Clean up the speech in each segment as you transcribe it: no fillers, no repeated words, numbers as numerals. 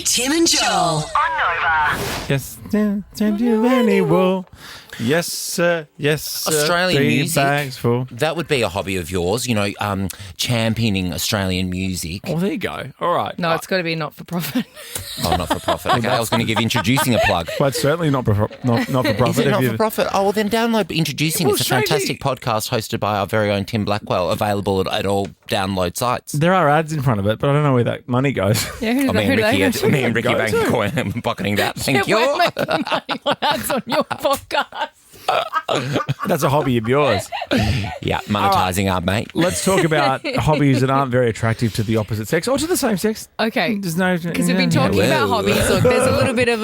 Tim and Joel on Nova. Yes, send you any wool. Yes, sir. Yes, sir. Australian 3 music. bags full. That would be a hobby of yours, championing Australian music. Oh, there you go. All right. No, it's got to be not-for-profit. Oh, not for profit. Okay, I was going to give introducing a plug. But certainly not for profit. Is it not for profit? Oh, well, then download Introducing. Well, It's a strangely- fantastic podcast hosted by our very own Tim Blackwell, available at all download sites. There are ads in front of it, but I don't know where that money goes. Yeah, who Me and Ricky Go are to. pocketing that. Thank you. We're making money on ads on your podcast. That's a hobby of yours. Yeah, monetising our mate. Let's talk about hobbies that aren't very attractive to the opposite sex or to the same sex. Okay. There's no Because we've been talking Yeah. about hobbies. Look, there's a little bit of,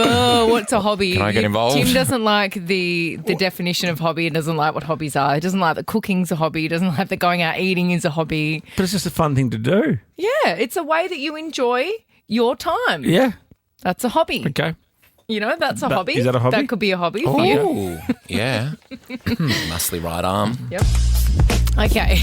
what's a hobby? Can I get involved? Tim doesn't like the definition of hobby. He doesn't like what hobbies are. He doesn't like that cooking's a hobby. He doesn't like that going out eating is a hobby. But it's just a fun thing to do. Yeah, it's a way that you enjoy your time. Yeah. That's a hobby. Okay. You know, that's a That- hobby. is that a hobby? That could be a hobby for you. Oh, yeah. Muscly right arm. Yep. Okay.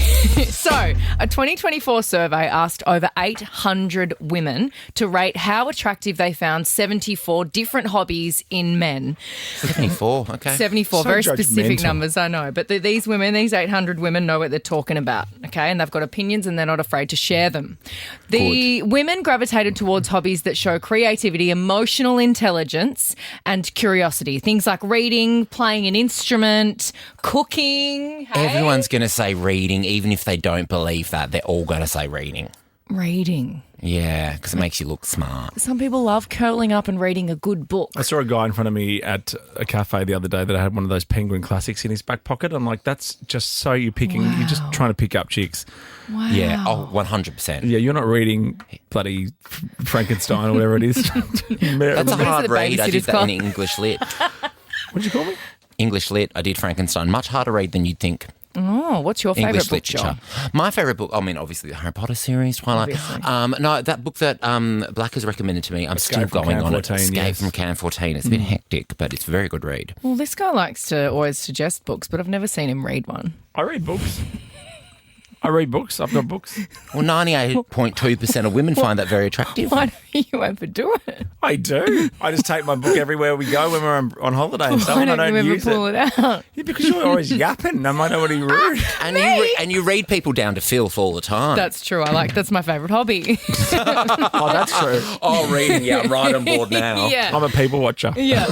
So, a 2024 survey asked over 800 women to rate how attractive they found 74 different hobbies in men. 74, okay. 74, So very specific judgmental. numbers, I know. But these women, these 800 women know what they're talking about, okay? And they've got opinions and they're not afraid to share them. The women gravitated towards hobbies that show creativity, emotional intelligence and curiosity. Things like reading, playing an instrument, cooking. Hey? Everyone's going to say reading, even if they don't believe that. They're all going to say reading. Reading. Yeah, because it makes you look smart. Some people love curling up and reading a good book. I saw a guy in front of me at a cafe the other day that had one of those Penguin Classics in his back pocket. I'm like, that's just so you're just trying to pick up chicks. Wow. Yeah, oh, 100%. Yeah, you're not reading bloody Frankenstein or whatever it is. That's a hard the read. I did babysitter's that club. in English Lit. What'd you call me? English Lit, I did Frankenstein. Much harder read than you'd think. Oh, what's your favourite English book, literature. John? My favourite book, I mean, obviously the Harry Potter series, Twilight. Obviously. No, that book that Black has recommended to me, I'm Escape still from going Can on 14, it. Escape yes. from Can 14. It's a bit hectic, but it's a very good read. Well, this guy likes to always suggest books, but I've never seen him read one. I read books. I've got books. Well, 98.2% of women find that very attractive. Why don't you ever do it? I do. I just take my book everywhere we go when we're on holiday and stuff. Why and I don't you don't ever use pull it. it out? Yeah, because you're always yapping. I might know what he rude. And you read people down to filth all the time. That's true. That's my favourite hobby. Oh, that's true. oh, reading. Yeah, I'm right on board now. Yeah. I'm a people watcher. Yeah.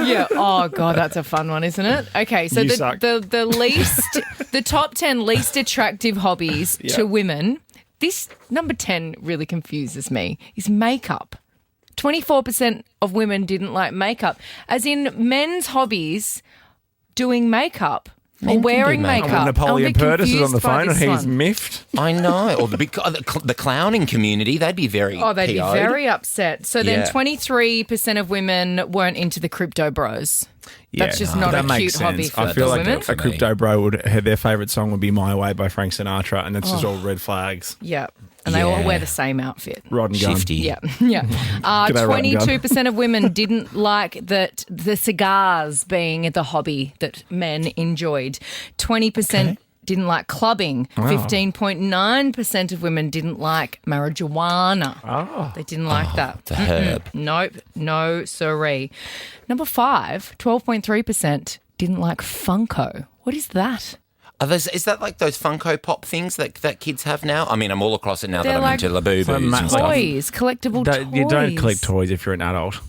Yeah. Oh God, that's a fun one, isn't it? Okay, so You suck. the top 10 least attractive hobbies to women. This number 10 really confuses me. Is makeup. 24% of women didn't like makeup, as in men's hobbies doing makeup. Or Men can do wearing makeup. makeup. Napoleon I'm a bit Purtis is on confused the by phone and this he's one. miffed. I know. Or the clowning community, they'd be very Oh, they'd be PO'd. very upset. So then Yeah. 23% of women weren't into the crypto bros. That's just not that a makes cute hobby sense. for I feel the like women. a crypto bro would their favourite song would be "My Way" by Frank Sinatra, and that's just all red flags. Yeah. And they all Yeah. wear the same outfit. Rod and gun. Shifty. Yeah, yeah. G'day, Rod and gun. 22% of women didn't like that the cigars being the hobby that men enjoyed. 20% didn't like clubbing. 15.9% of women didn't like marijuana. Oh. They didn't like that. The herb. Nope, no siree. Number 5, 12.3% didn't like Funko. What is that? Is that like those Funko Pop things that kids have now? I mean, I'm all across it now They're that I'm like into Labubu's and stuff. Toys, collectible toys. You don't collect toys if you're an adult.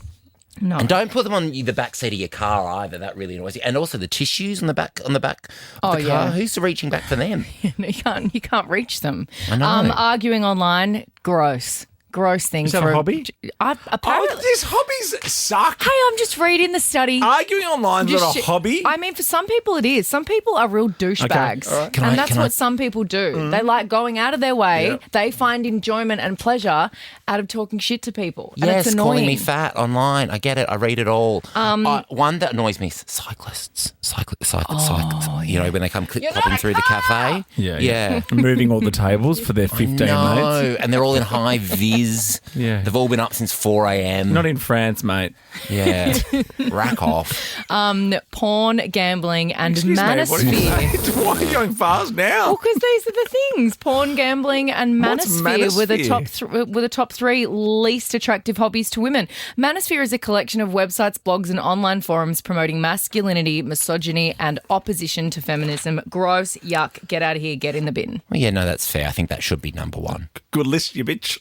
No. And don't put them on the back seat of your car either. That really annoys you. And also the tissues on the back of the car. yeah. Who's reaching back for them? You can't reach them. I know. Arguing online, gross thing. Is that a hobby? Apparently. These hobbies suck. Hey, I'm just reading the study. Arguing online is not a hobby. I mean, for some people it is. Some people are real douchebags. Okay, all right. And that's what some people do. They like going out of their way. Yeah. They find enjoyment and pleasure out of talking shit to people. And Yes, it's annoying. calling me fat online. I get it. I read it all. One that annoys me is cyclists. Cyclists. You know, when they come popping through the cafe. Yeah. Moving all the tables for their 15 mates. No, and they're all in high vis beers. Yeah. They've all been up since 4 a.m. Not in France, mate. Yeah. Rack off. Porn, gambling, and Excuse me, what are you manosphere. saying? Why are you going fast now? Well, because these are the things: porn, gambling, and What's manosphere were the manosphere? top three least attractive hobbies to women. Manosphere is a collection of websites, blogs, and online forums promoting masculinity, misogyny, and opposition to feminism. Gross, yuck! Get out of here! Get in the bin. Well, yeah, no, that's fair. I think that should be number one. Good list, you bitch.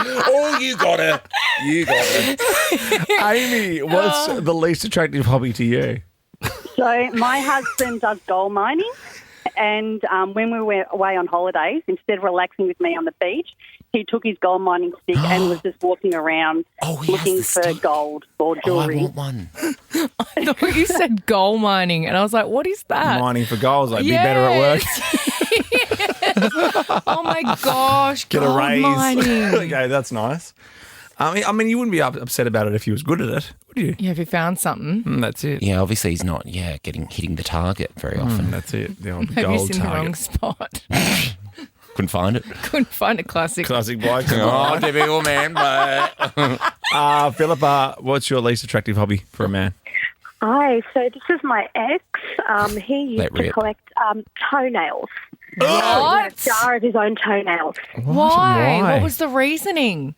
Oh, you got it. You got it. Amy, what's the least attractive hobby to you? So my husband does gold mining, and when we were away on holidays, instead of relaxing with me on the beach, he took his gold mining stick and was just walking around looking for gold or Oh, I jewellery. want one. I thought you said gold mining, and I was like, "What is that?" Mining for goals, like be better at work. Oh my gosh, Get a gold raise. mining. Okay, that's nice. I mean, you wouldn't be upset about it if he was good at it, would you? Yeah, have you found something? That's it. Yeah, obviously he's not, hitting the target very often. That's it. The old Have you gold seen the wrong target. spot? Couldn't find it. Couldn't find a classic. Classic bloke. Oh, typical man, but... Philippa, what's your least attractive hobby for a man? Hi, so this is my ex. He Let used to rip. collect toenails. What? A jar of his own toenails. Why? What was the reasoning?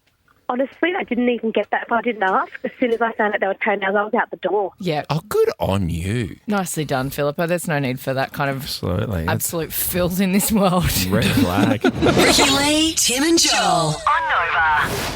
Honestly, I didn't even get that if I didn't ask. As soon as I found out there were toenails, I was out the door. Yeah, Oh, good on you. nicely done, Philippa. There's no need for that kind of Absolutely. That's absolute filth in this world. red flag. Ricky Lee, Tim and Joel. On Nova.